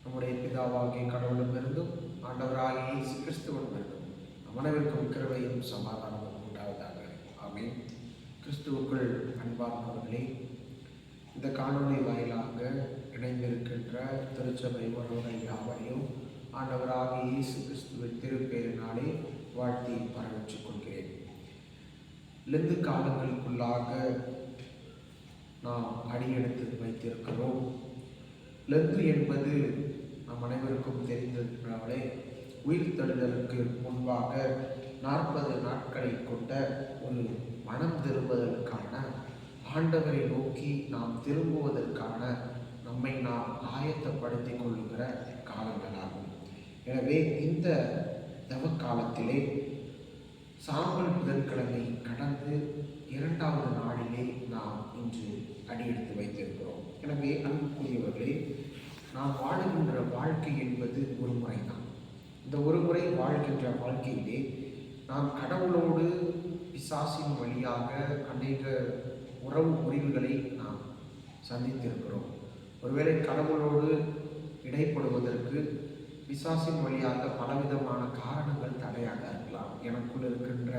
நம்முடைய பிதாவாகிய கடவுளிடமிருந்தும் ஆண்டவராகிய இயேசு கிறிஸ்துவிடமிருந்தும் அனைவருக்கும் கிருபையும் சமாதானமும் உண்டாவதாக. ஆமென். கிறிஸ்துவுக்குள் அன்பார்ந்தவர்களே, இந்த காணொளி வாயிலாக இணைந்திருக்கின்ற திருச்சபை உறவுகள் யாவரையும் ஆண்டவராகிய இயேசு கிறிஸ்துவின் திருப்பெயரினாலே வாழ்த்தி வரவேற்றுக் கொள்கிறேன். லெந்து காலங்களுக்குள்ளாக நாம் அடியெடுத்து வைத்திருக்கிறோம். லெந்து என்பது நம் அனைவருக்கும் தெரிந்திருக்கிறார்களே, உயிர்த்தெழுதலுக்கு முன்பாக 40 நாட்களை கொண்ட ஒரு மனம் திரும்புவதற்கான, ஆண்டவரை நோக்கி நாம் திரும்புவதற்கான நம்மை நாம் ஆயத்தப்படுத்திக் கொள்ளுகிற காலங்களாகும். எனவே இந்த தவ காலத்திலே சாம்பல் புதன்கிழமை கடந்து 2வது நாளிலே நாம் இன்று அடியெடுத்து வைத்திருக்கிறோம். எனவே அன்புக்குரியவர்களே, நாம் வாழுகின்ற வாழ்க்கை என்பது ஒரு முறைதான். இந்த ஒரு முறை வாழ்கின்ற வாழ்க்கையிலே நாம் கடவுளோடு பிசாசின் வழியாக அநேக உறவு முறிவுகளை நாம் சந்தித்திருக்கிறோம். ஒருவேளை கடவுளோடு இடைப்படுவதற்கு பிசாசின் வழியாக பலவிதமான காரணங்கள் தடையாக இருக்கலாம். எனக்குள் இருக்கின்ற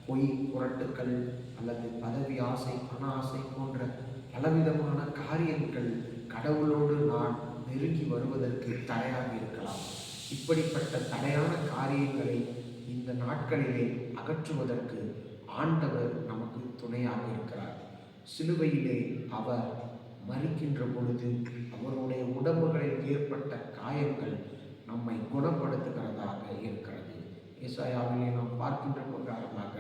பொய் புரட்டுக்கள் அல்லது பதவி ஆசை, பண ஆசை போன்ற பலவிதமான காரியங்கள் கடவுளோடு நான் நெருங்கி வருவதற்கு தடையாக இருக்கலாம். இப்படிப்பட்ட தடையான காரியங்களை இந்த நாட்களிலே அகற்றுவதற்கு ஆண்டவர் நமக்கு துணையாக இருக்கிறார். சிலுவையிலே அவர் மரிக்கின்ற பொழுது அவருடைய உடம்புகளில் ஏற்பட்ட காயங்கள் நம்மை குணப்படுத்துகிறதாக இருக்கிறது. ஏசாயாவிலே நாம் பார்க்கின்ற பிரகாரமாக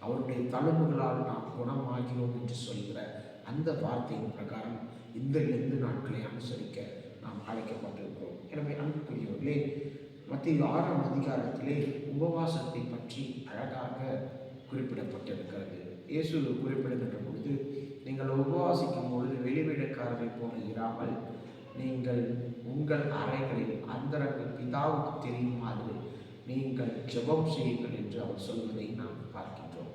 அவருடைய தழும்புகளால் நாம் குணமாகிறோம் என்று சொல்கிற அந்த வார்த்தையின் பிரகாரம் இந்த 2 நாட்களை அனுசரிக்க நாம் அழைக்கப்பட்டிருக்கிறோம். எனவே அன்புக்குரியவர்களே, மத்திய 6ஆம் அதிகாரத்திலே உபவாசத்தை பற்றி அழகாக குறிப்பிடப்பட்டிருக்கிறது. இயேசு குறிப்பிடுகின்ற பொழுது, நீங்கள் உபவாசிக்கும் பொழுது வெளிவேடக்காரரை போல இராமல் நீங்கள் உங்கள் அறைகளில் அந்தரங்க பிதாவுக்கு தெரியுமாறு நீங்கள் ஜெபம் செய்யுங்கள் என்று அவர் சொல்வதை நாம் பார்க்கின்றோம்.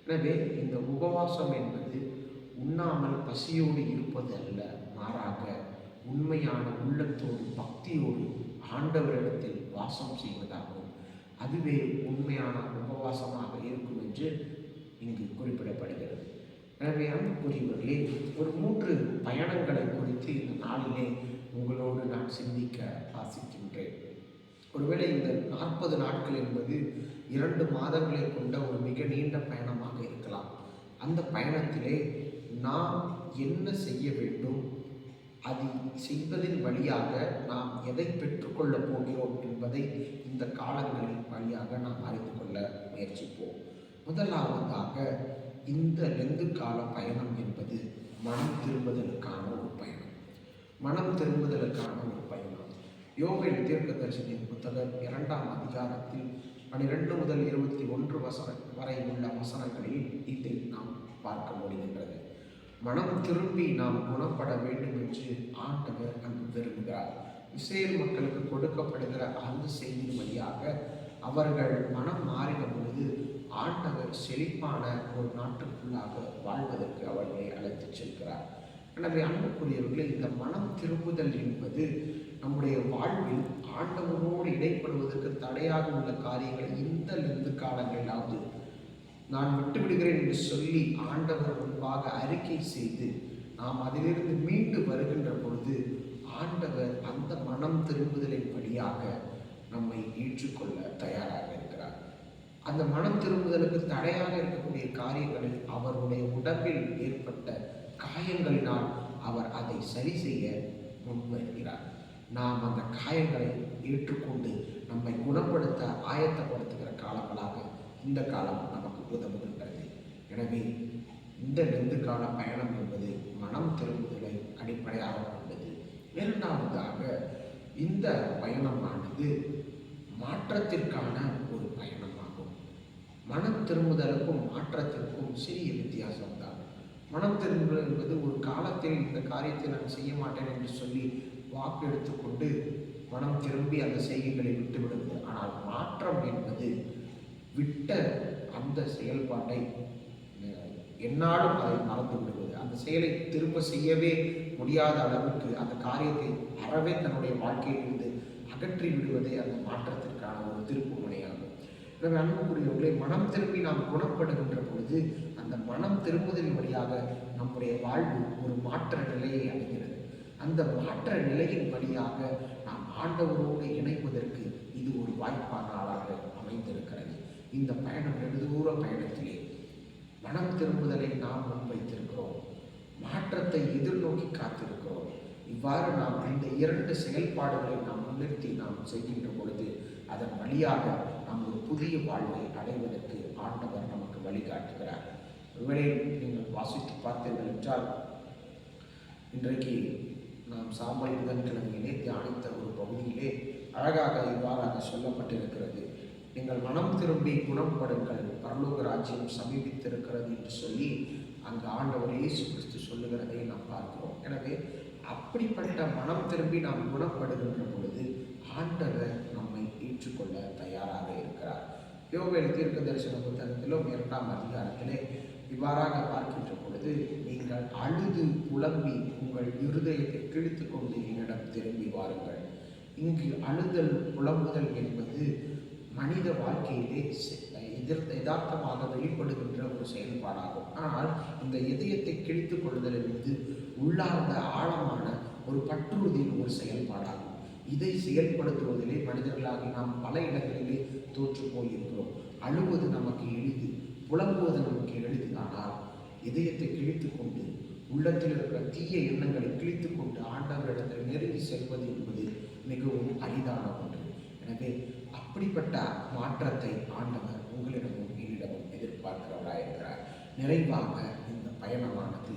எனவே இந்த உபவாசம் என்பது உண்ணாமல் பசியோடு இருப்பது அல்ல, மாறாக உண்மையான உள்ளத்தோடு பக்தியோடு ஆண்டவரிடத்தில் வாசம் செய்வதாகும். அதுவே உண்மையான உபவாசமாக இருக்கும் என்று இங்கு குறிப்பிடப்படுகிறது. எனவே அன்புக்குரியவர்களே, ஒரு 3 பயணங்களை குறித்து இந்த நாளிலே உங்களோடு நான் சிந்திக்க ஆசிக்கின்றேன். ஒருவேளை இந்த 40 நாட்கள் என்பது 2 மாதங்களை கொண்ட ஒரு மிக நீண்ட பயணமாக இருக்கலாம். அந்த பயணத்திலே நாம் என்ன செய்ய வேண்டும், அது செய்வதன் வழியாக நாம் எதை பெற்றுக்கொள்ளப் போகிறோம் என்பதை இந்த காலங்களின் வழியாக நாம் அறிந்து கொள்ள முயற்சிப்போம். முதலாவதாக, இந்த லெந்து கால பயணம் என்பது மனம் திரும்புதலுக்கான ஒரு பயணம். மனம் திரும்புதலுக்கான ஒரு பயணம். யோவேல் தீர்க்கதரிசியின் புத்தகம் 2ஆம் அதிகாரத்தில் 12 முதல் 21 வசனம் வரை உள்ள வசனங்களில் இதை நாம் பார்க்க முடிகின்றது. மனம் திரும்பி நாம் குணப்பட வேண்டும் என்று ஆண்டவர் அங்கு விரும்புகிறார். இஸ்ரேல் மக்களுக்கு கொடுக்கப்படுகிற அந்த செய்தியின் வழியாக அவர்கள் மனம் மாறின பொழுது ஆண்டவர் செழிப்பான ஒரு நாட்டுக்குள்ளாக வாழ்வதற்கு அவர்களை அழைத்துச் செல்கிறார். எனவே அன்புக்குரியவர்களே, இந்த மனம் திரும்புதல் என்பது நம்முடைய வாழ்வில் ஆண்டவரோடு இடைப்படுவதற்கு தடையாக உள்ள காரியங்களை இந்த லெந்து காலங்களிலாவது நான் விட்டுவிடுகிறேன் என்று சொல்லி ஆண்டவர் முன்பாக அறிக்கை செய்து நாம் அதிலிருந்து மீண்டு வருகின்ற பொழுது ஆண்டவர் அந்த மனம் திரும்புதலின் வழியாக நம்மை ஏற்றுக்கொள்ள தயாராக இருக்கிறார். அந்த மனம் திரும்புதலுக்கு தடையாக இருக்கக்கூடிய காரியங்களை அவருடைய உடம்பில் ஏற்பட்ட காயங்களினால் அவர் அதை சரி செய்ய முன்வருகிறார். நாம் அந்த காயங்களை ஏற்றுக்கொண்டு நம்மை குணப்படுத்த ஆயத்தப்படுத்துகிற காலங்களாக இந்த காலம் நமக்கு உதவுகின்றது. எனவே இந்த லெந்து கால பயணம் என்பது மனம் திரும்புதலை அடிப்படையாக கொண்டது. 2ஆவதாக, இந்த பயணமானது மாற்றத்திற்கான ஒரு பயணமாகும். மனம் திரும்புதலுக்கும் மாற்றத்திற்கும் சிறிய வித்தியாசம்தான். மனம் திரும்புதல் என்பது ஒரு காலத்தில் இந்த காரியத்தை நான் செய்ய மாட்டேன் என்று சொல்லி வாக்கு எடுத்துக்கொண்டு மனம் திரும்பி அந்த செய்கைகளை விட்டுவிடுவது. ஆனால் மாற்றம் என்பது விட்ட அந்த செயல்பாட்டை என்னாலும் அதை மறந்து விடுவது, அந்த செயலை திரும்ப செய்யவே முடியாத அளவுக்கு அந்த காரியத்தை அறவே தன்னுடைய வாழ்க்கையிலிருந்து அகற்றி விடுவதே அந்த மாற்றத்திற்கான ஒரு திருப்பு முனையாகும். எனவே அன்புக்குரியவர்களே, மனம் திரும்பி நாம் குணப்படுகின்ற பொழுது அந்த மனம் திரும்புதலின் வழியாக நம்முடைய வாழ்வு ஒரு மாற்ற நிலையை அடைகிறது. அந்த மாற்ற நிலையின் வழியாக நாம் ஆண்டவரோடு இணைவதற்கு இது ஒரு வாய்ப்பான நாளாக அமைந்திருக்கிறது. இந்த பயணம் நெடுதூர பயணத்திலே மனம் திரும்புதலை நாம் முன்வைத்திருக்கிறோம், மாற்றத்தை எதிர்நோக்கி காத்திருக்கிறோம். இவ்வாறு நாம் இந்த 2 செயல்பாடுகளை நாம் முன்னிறுத்தி நாம் செய்கின்ற பொழுது அதன் வழியாக நாம் ஒரு புதிய வாழ்வை அடைவதற்கு ஆண்டவர் நமக்கு வழிகாட்டுகிறார். ஒருவேளை நீங்கள் வாசித்து பார்த்தீர்கள் என்றால், இன்றைக்கு நாம் சாம்பல் புதன்கிழமையிலே தியானித்த ஒரு பகுதியிலே அழகாக இவ்வாறாக சொல்லப்பட்டிருக்கிறது. நீங்கள் மனம் திரும்பி குணப்படுங்கள், பரலோக ராஜ்யம் சமீபித்திருக்கிறது என்று சொல்லி அங்கு ஆண்டவர் இயேசு கிறிஸ்து சொல்லுகிறதை நாம் பார்க்கிறோம். எனவே அப்படிப்பட்ட மனம் திரும்பி நாம் குணப்படுகின்ற பொழுது ஆண்டவர் நம்மை ஏற்றுக்கொள்ள தயாராக இருக்கிறார். யோவேல் தீர்க்க தரிசன புத்தகத்திலும் 2ஆம் அதிகாரத்திலே இவ்வாறாக பார்க்கின்ற பொழுது, நீங்கள் அழுது புலம்பி உங்கள் இருதயத்தை கிழித்து கொண்டு என்னிடம் திரும்பி வாருங்கள். இங்கு அழுதல் புலம்புதல் என்பது மனித வாழ்க்கையிலே யதார்த்தமாக வெளிப்படுகின்ற ஒரு செயல்பாடாகும். ஆனால் இந்த இதயத்தை கிழித்து கொள்ளுதல் என்பது உள்ளார்ந்த ஆழமான ஒரு பற்றுறுதியின் ஒரு செயல்பாடாகும். இதை செயல்படுத்துவதிலே மனிதர்களாகி நாம் பல இடங்களிலே தோற்று போயிருக்கிறோம். அழுவது நமக்கு எளிது, புலம்புவது நமக்கு எளிது. ஆனால் இதயத்தை கிழித்து கொண்டு உள்ளத்தில் இருக்கிற தீய எண்ணங்களை கிழித்து கொண்டு ஆண்டவரிடத்தில் நெருங்கி செல்வது என்பது மிகவும் அரிதான ஒன்று. எனவே அப்படிப்பட்ட மாற்றத்தை ஆண்டவர் உங்களிடமும் என்னிடமும் எதிர்பார்க்கிறவராயிருக்கிறார். நிறைவாக இந்த பயணமானது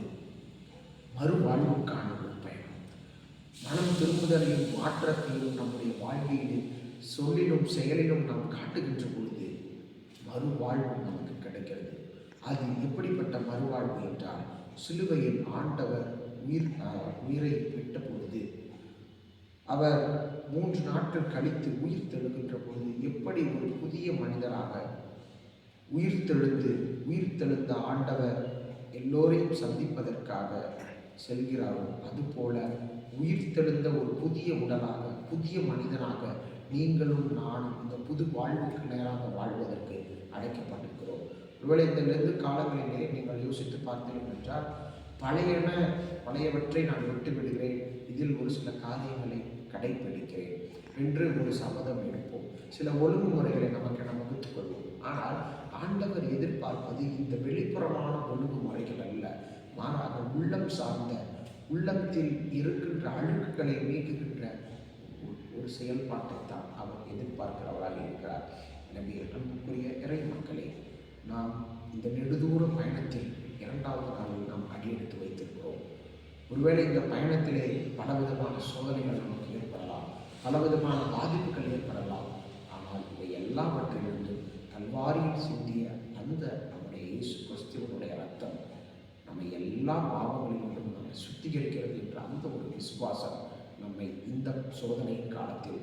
மறுவாழ்வுக்கான ஒரு பயணம். மனம் திரும்புதலையும் மாற்றத்தையும் நம்முடைய வாழ்க்கையில் சொல்லிலும் செயலிலும் நாம் காட்டுகின்ற பொழுது மறுவாழ்வு நமக்கு கிடைக்கிறது. அது எப்படிப்பட்ட மறுவாழ்வு என்றால், சிலுவையில் ஆண்டவர் உயிரை விட்ட பொழுது, அவர் 3 நாட்கள் கழித்து உயிர் தெழுகின்ற பொழுது எப்படி ஒரு புதிய மனிதராக உயிர்த்தெழுந்த ஆண்டவர் எல்லோரையும் சந்திப்பதற்காக செல்கிறாரோ, அதுபோல உயிர்த்தெழுந்த ஒரு புதிய உடலாக, புதிய மனிதனாக நீங்களும் நானும் இந்த புது வாழ்வுக்கு நேராக வாழ்வதற்கு அழைக்கப்பட்டிருக்கிறோம். ஒருவேளை இந்த நெருங்கு காலங்களிலே நீங்கள் யோசித்து பார்த்தீர்கள் என்றால், பழையவற்றை நான் விட்டு விடுகிறேன், இதில் ஒரு சில காரியங்களை கடைபிடிக்கிறேன் என்று ஒரு சபதம் எடுப்போம். சில ஒழுங்குமுறைகளை நமக்கென வகுத்துக் கொள்வோம். ஆனால் ஆண்டவர் எதிர்பார்ப்பது இந்த வெளிப்புறமான ஒழுங்குமுறைகள் அல்ல, மாறாக உள்ளம் சார்ந்த, உள்ளத்தில் இருக்கின்ற அழுக்குகளை நீக்குகின்ற ஒரு செயல்பாட்டை தான் அவர் எதிர்பார்க்கிறவராக இருக்கிறார். எனவே அன்புக்குரிய இறை மக்களே, நாம் இந்த நெடுதூர பயணத்தில் 2வது நாளில் நாம் அடியெடுத்து வைத்திருக்கிறோம். ஒருவேளை இந்த பயணத்திலே பலவிதமான சோதனைகள் நமக்கு ஏற்படலாம், பலவிதமான பாதிப்புகள் ஏற்படலாம். ஆனால் இவை எல்லாவற்றிலிருந்து கல்வாரியில் சிந்திய அந்த நம்முடைய இயேசு கிறிஸ்துவனுடைய ரத்தம் நம்மை எல்லா பாவங்களிலும் நம்மை சுத்திகரிக்கிறது என்ற அந்த ஒரு விசுவாசம் நம்மை இந்த சோதனை காலத்தில்,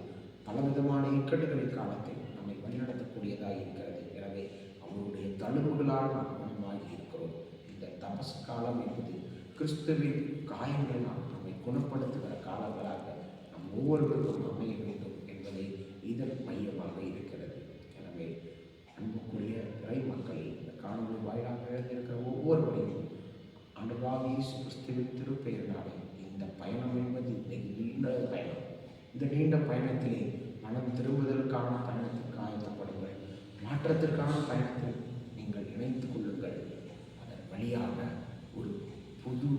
பலவிதமான இக்கட்டுகளின் காலத்தில் நம்மை வழிநடத்தக்கூடியதாக இருக்கிறது. எனவே அவருடைய தழும்புகளால் நாம் குணமாகி இருக்கிறோம். இந்த தபசு காலம் என்பது கிறிஸ்துவின் காயங்களால் நம்மை குணப்படுத்துகிற காலங்களாக நம் ஒவ்வொருவருக்கும் அமைய வேண்டும் என்பதை இதன் மையமாக இருக்கிறது. எனவே அன்புக்குரிய இறை மக்கள், இந்த காணொலி வாயிலாக இருக்கிற ஒவ்வொருவரையும் ஆண்டவராகிய இயேசு கிறிஸ்துவின் திருப்பெயரினாலே இந்த பயணம் என்பது நீண்ட பயணம். இந்த நீண்ட பயணத்திலே மனம் திரும்புதலுக்கான பயணத்திற்கு ஆயத்தப்படுங்கள், மாற்றத்திற்கான பயணத்தில் நீங்கள் இணைந்து கொள்ளுங்கள். அதன் வழியாக ஒரு புது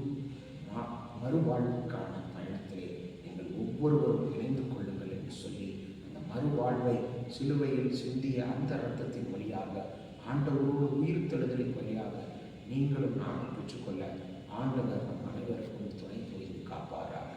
மறுவாழ்வுக்கான பயணத்திலே நீங்கள் ஒவ்வொருவரும் இணைந்து கொள்ளுங்கள் என்று சொல்லி, அந்த மறுவாழ்வை சிலுவையில் சிந்திய அந்த இரத்தத்தின் வழியாக, ஆண்டவரோடு உயிர்த்தெழுதலின் வழியாக நீங்களும் நானும் பெற்றுக்கொள்ள ஆண்டவர் நம் அனைவருக்கும் துணை புரிந்து காப்பாராக.